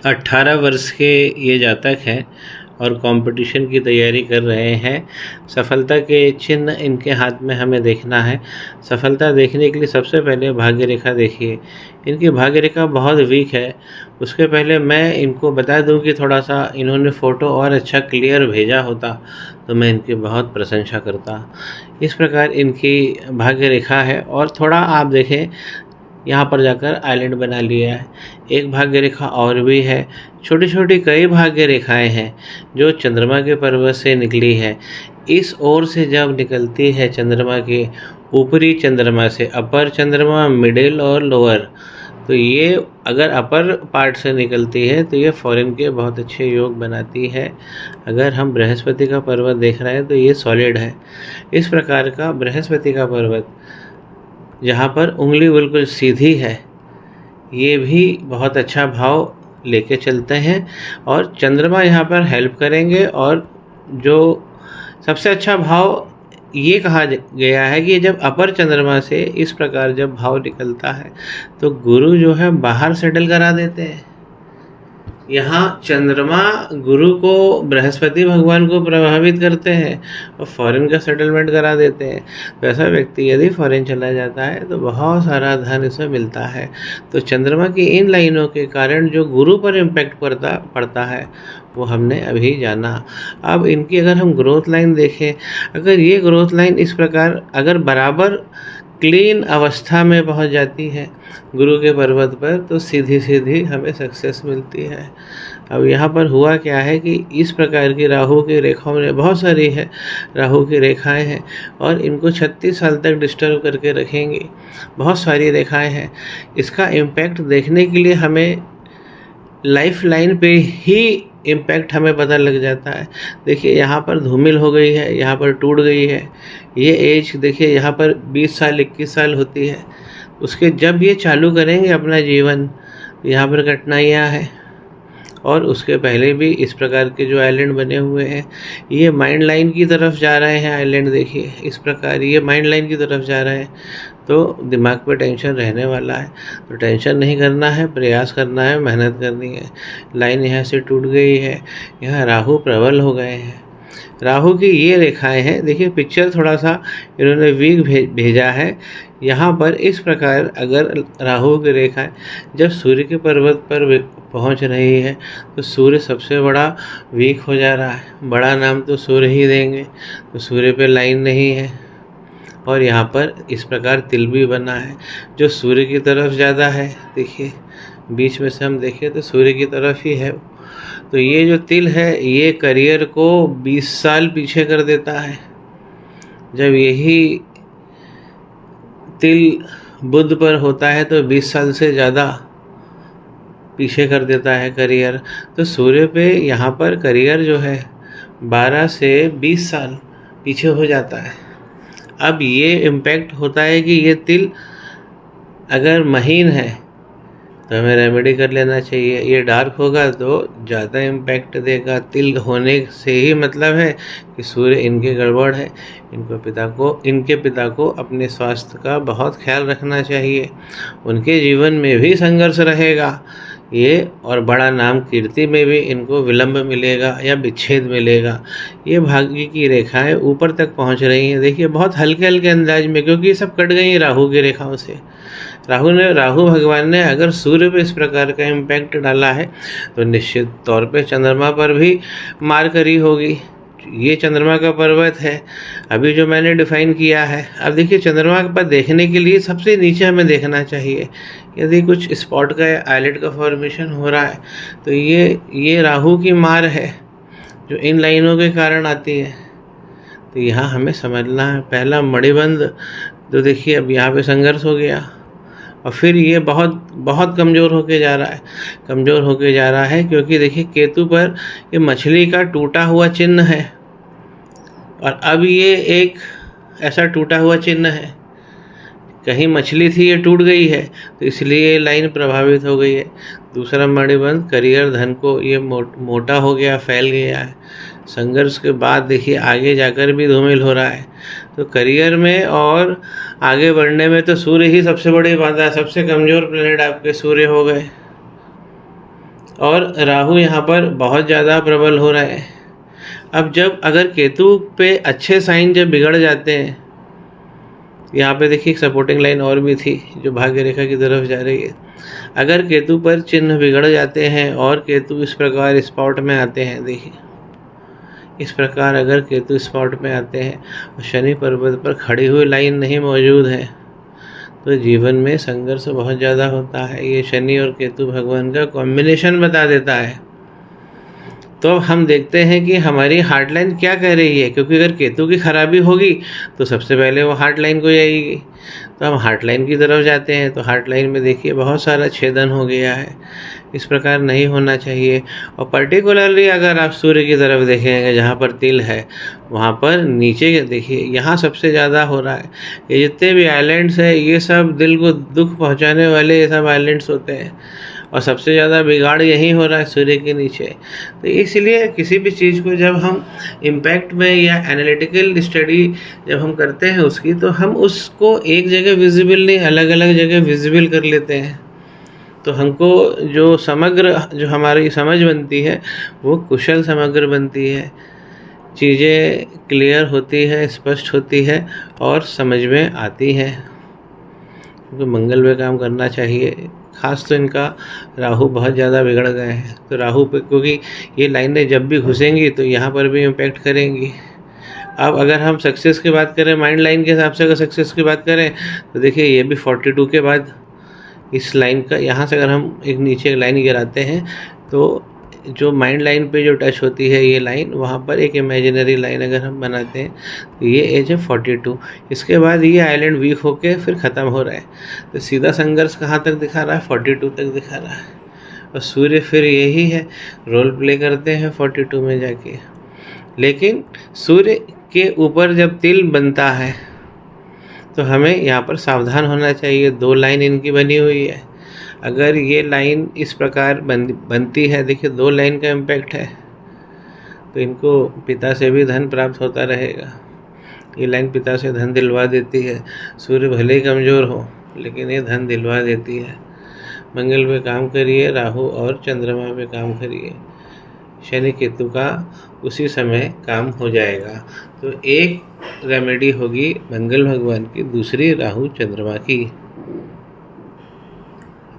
18 वर्ष के ये जातक हैं और कंपटीशन की तैयारी कर रहे हैं। सफलता के चिन्ह इनके हाथ में हमें देखना है। सफलता देखने के लिए सबसे पहले भाग्य रेखा देखिए। इनकी भाग्य रेखा बहुत वीक है। उसके पहले मैं इनको बता दूं कि थोड़ा सा इन्होंने फ़ोटो और अच्छा क्लियर भेजा होता तो मैं इनकी बहुत प्रशंसा करता। इस प्रकार इनकी भाग्य रेखा है। और थोड़ा आप देखें, यहाँ पर जाकर आइलैंड बना लिया है। एक भाग्य रेखा और भी है। छोटी छोटी कई भाग्य रेखाएं हैं जो चंद्रमा के पर्वत से निकली है। इस ओर से जब निकलती है चंद्रमा के ऊपरी चंद्रमा से, अपर चंद्रमा, मिडिल और लोअर, तो ये अगर अपर पार्ट से निकलती है तो ये फॉरेन के बहुत अच्छे योग बनाती है। अगर हम बृहस्पति का पर्वत देख रहे हैं तो ये सॉलिड है। इस प्रकार का बृहस्पति का पर्वत जहाँ पर उंगली बिल्कुल सीधी है, ये भी बहुत अच्छा भाव लेके चलते हैं। और चंद्रमा यहाँ पर हेल्प करेंगे। और जो सबसे अच्छा भाव ये कहा गया है कि जब अपर चंद्रमा से इस प्रकार जब भाव निकलता है तो गुरु जो है बाहर सेटल करा देते हैं। यहाँ चंद्रमा गुरु को, बृहस्पति भगवान को प्रभावित करते हैं और फॉरेन का सेटलमेंट करा देते हैं। तो ऐसा व्यक्ति यदि फॉरेन चला जाता है तो बहुत सारा धन इसमें मिलता है। तो चंद्रमा की इन लाइनों के कारण जो गुरु पर इम्पैक्ट पड़ता है वो हमने अभी जाना। अब इनकी अगर हम ग्रोथ लाइन देखें, अगर ये ग्रोथ लाइन इस प्रकार अगर बराबर क्लीन अवस्था में पहुंच जाती है गुरु के पर्वत पर तो सीधी सीधी हमें सक्सेस मिलती है। अब यहाँ पर हुआ क्या है कि इस प्रकार की राहु की रेखाओं ने बहुत सारी है, राहु की रेखाएं हैं और इनको 36 साल तक डिस्टर्ब करके रखेंगी। बहुत सारी रेखाएं हैं। इसका इम्पैक्ट देखने के लिए हमें लाइफ लाइन पे ही इम्पैक्ट हमें पता लग जाता है। देखिए यहाँ पर धूमिल हो गई है, यहाँ पर टूट गई है। ये एज देखिए यहाँ पर 20 साल 21 साल होती है। उसके जब ये चालू करेंगे अपना जीवन, यहाँ पर कठिनाइयाँ हैं। और उसके पहले भी इस प्रकार के जो आइलैंड बने हुए हैं, ये माइंड लाइन की तरफ जा रहे हैं। आइलैंड देखिए इस प्रकार ये माइंड लाइन की तरफ जा रहे हैं। तो दिमाग पे टेंशन रहने वाला है। तो टेंशन नहीं करना है, प्रयास करना है, मेहनत करनी है। लाइन यहाँ से टूट गई है, यहाँ राहु प्रबल हो गए हैं। राहु की ये रेखाएं हैं। देखिए पिक्चर थोड़ा सा इन्होंने वीक भेजा है। यहाँ पर इस प्रकार अगर राहु की रेखाएं जब सूर्य के पर्वत पर पहुँच रही है तो सूर्य सबसे बड़ा वीक हो जा रहा है। बड़ा नाम तो सूर्य ही देंगे, तो सूर्य पे लाइन नहीं है। और यहाँ पर इस प्रकार तिल भी बना है जो सूर्य की तरफ ज़्यादा है। देखिए बीच में से हम देखें तो सूर्य की तरफ ही है। तो ये जो तिल है ये करियर को 20 साल पीछे कर देता है। जब यही तिल बुध पर होता है तो 20 साल से ज़्यादा पीछे कर देता है करियर। तो सूर्य पे यहाँ पर करियर जो है 12 से 20 साल पीछे हो जाता है। अब ये इम्पैक्ट होता है कि ये तिल अगर महीन है तो हमें रेमेडी कर लेना चाहिए। ये डार्क होगा तो ज़्यादा इम्पैक्ट देगा। तिल होने से ही मतलब है कि सूर्य इनके गड़बड़ है। इनके पिता को अपने स्वास्थ्य का बहुत ख्याल रखना चाहिए। उनके जीवन में भी संघर्ष रहेगा ये, और बड़ा नाम कीर्ति में भी इनको विलंब मिलेगा या विच्छेद मिलेगा। ये भाग्य की रेखाएं ऊपर तक पहुंच रही हैं। देखिए बहुत हल्के हल्के अंदाज में, क्योंकि ये सब कट गई राहु की रेखाओं से। राहु भगवान ने अगर सूर्य पे इस प्रकार का इम्पैक्ट डाला है तो निश्चित तौर पे चंद्रमा पर भी मार करी होगी। ये चंद्रमा का पर्वत है अभी जो मैंने डिफाइन किया है। अब देखिए चंद्रमा पर देखने के लिए सबसे नीचे हमें देखना चाहिए। यदि कुछ स्पॉट का आइलैंड का फॉर्मेशन हो रहा है तो ये राहु की मार है जो इन लाइनों के कारण आती है। तो यहाँ हमें समझना है। पहला मणिबंध तो देखिए अब यहाँ पे संघर्ष हो गया और फिर ये बहुत बहुत कमज़ोर होके जा रहा है क्योंकि देखिए केतु पर ये मछली का टूटा हुआ चिन्ह है और अब ये एक ऐसा टूटा हुआ चिन्ह है। कहीं मछली थी, ये टूट गई है तो इसलिए ये लाइन प्रभावित हो गई है। दूसरा मणिबंध करियर धन को ये मोटा हो गया, फैल गया है। संघर्ष के बाद देखिए आगे जाकर भी धूमिल हो रहा है। तो करियर में और आगे बढ़ने में तो सूर्य ही सबसे बड़ी बात है। सबसे कमज़ोर प्लेनेट आपके सूर्य हो गए। और राहु यहाँ पर बहुत ज़्यादा प्रबल हो रहा है। अब जब अगर केतु पे अच्छे साइन जब बिगड़ जाते हैं, यहाँ पे देखिए सपोर्टिंग लाइन और भी थी जो भाग्य रेखा की तरफ जा रही है। अगर केतु पर चिन्ह बिगड़ जाते हैं और केतु इस प्रकार स्पॉट में आते हैं, देखिए इस प्रकार अगर केतु स्पॉट में आते हैं और शनि पर्वत पर खड़ी हुई लाइन नहीं मौजूद है, तो जीवन में संघर्ष बहुत ज़्यादा होता है। ये शनि और केतु भगवान का कॉम्बिनेशन बता देता है। तो हम देखते हैं कि हमारी हार्ट लाइन क्या कह रही है, क्योंकि अगर केतु की खराबी होगी तो सबसे पहले वो हार्ट लाइन को जाएगी। तो हम हार्ट लाइन की तरफ जाते हैं तो हार्ट लाइन में देखिए बहुत सारा छेदन हो गया है। इस प्रकार नहीं होना चाहिए। और पर्टिकुलरली अगर आप सूर्य की तरफ देखेंगे, जहाँ पर तिल है वहाँ पर नीचे देखिए, यहाँ सबसे ज़्यादा हो रहा है। ये जितने भी आइलैंड्स हैं ये सब दिल को दुख पहुँचाने वाले ये सब आइलैंड्स होते हैं, और सबसे ज़्यादा बिगाड़ यही हो रहा है सूर्य के नीचे। तो इसलिए किसी भी चीज़ को जब हम इम्पैक्ट में या एनालिटिकल स्टडी जब हम करते हैं उसकी, तो हम उसको एक जगह विजिबल नहीं अलग अलग जगह विजिबल कर लेते हैं। तो हमको जो समग्र जो हमारी समझ बनती है वो कुशल समग्र बनती है, चीज़ें क्लियर होती है, स्पष्ट होती है और समझ में आती है। क्योंकि मंगल पे काम करना चाहिए। खास तो इनका राहु बहुत ज़्यादा बिगड़ गए हैं, तो राहु पे क्योंकि ये लाइनें जब भी घुसेंगी तो यहाँ पर भी इम्पैक्ट करेंगी। अब अगर हम सक्सेस की बात करें, माइंड लाइन के हिसाब से अगर सक्सेस की बात करें तो देखिए ये भी 42 के बाद इस लाइन का, यहाँ से अगर हम एक नीचे लाइन गिराते हैं तो जो माइंड लाइन पे जो टच होती है ये लाइन, वहाँ पर एक इमेजिनरी लाइन अगर हम बनाते हैं तो ये एज है 42। इसके बाद ये आइलैंड वीक होके फिर ख़त्म हो रहा है। तो सीधा संघर्ष कहाँ तक दिखा रहा है? 42 तक दिखा रहा है। और सूर्य फिर यही है, रोल प्ले करते हैं 42 में जाके। लेकिन सूर्य के ऊपर जब तिल बनता है तो हमें यहाँ पर सावधान होना चाहिए। 2 लाइन इनकी बनी हुई है। अगर ये लाइन इस प्रकार बनती है, देखिए 2 लाइन का इम्पैक्ट है, तो इनको पिता से भी धन प्राप्त होता रहेगा। ये लाइन पिता से धन दिलवा देती है। सूर्य भले ही कमज़ोर हो लेकिन ये धन दिलवा देती है। मंगल पे काम करिए, राहु और चंद्रमा पे काम करिए, शनि केतु का उसी समय काम हो जाएगा। तो एक रेमेडी होगी मंगल भगवान की, दूसरी राहु चंद्रमा की।